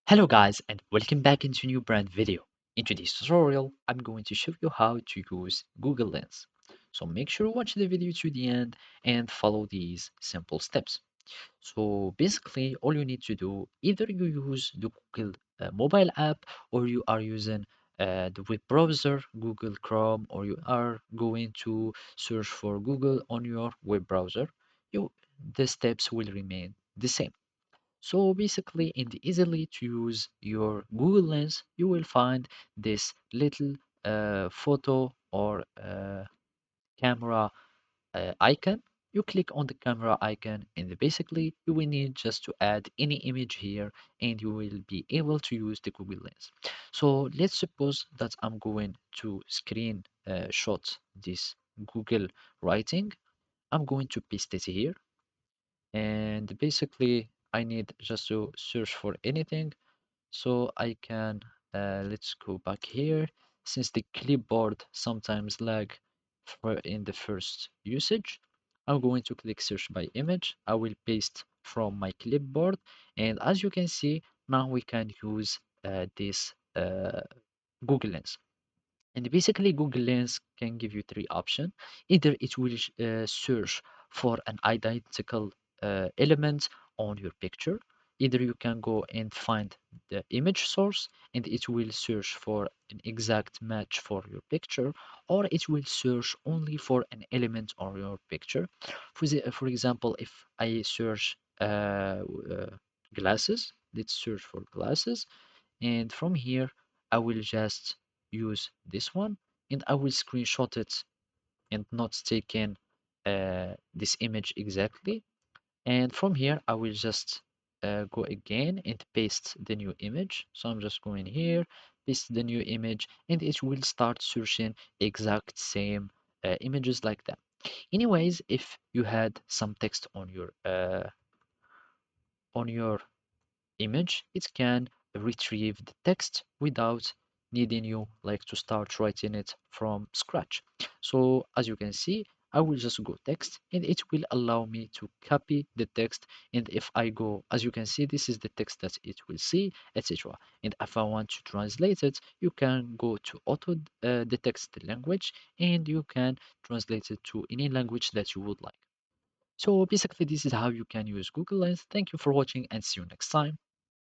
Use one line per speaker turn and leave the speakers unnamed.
Hello guys and welcome back into a new brand video. In today's tutorial, I'm going to show you how to use Google Lens. So make sure to watch the video to the end and follow these simple steps. So basically all you need to do, either you use the Google mobile app or you are using the web browser, Google Chrome, or you are going to search for Google on your web browser, you, the steps will remain the same. So basically, in the easily to use your Google Lens, you will find this little photo or camera icon. You click on the camera icon, and basically you will need just to add any image here, and you will be able to use the Google Lens. So let's suppose that I'm going to screen shot this Google writing. I'm going to paste it here, and basically I need just to search for anything so I can let's go back here. Since the clipboard sometimes lag for in the first usage, I'm going to click search by image. I will paste from my clipboard, and as you can see now we can use this Google Lens. And basically, Google Lens can give you three options. Either it will search for an identical element on your picture. Either you can go and find the image source and it will search for an exact match for your picture, or it will search only for an element on your picture. For example, if I search glasses, let's search for glasses, and from here I will just use this one and I will screenshot it and not take in this image exactly, and from here I will just go again and paste the new image. So I'm just going here, paste the new image, and it will start searching exact same images like that. Anyways, if you had some text on your image, it can retrieve the text without needing you like to start writing it from scratch. So as you can see, I will just go text and it will allow me to copy the text. And if I go, as you can see, this is the text that it will see, etc. And if I want to translate it, you can go to auto the text language and you can translate it to any language that you would like. So basically, this is how you can use Google Lens. Thank you for watching and see you next time.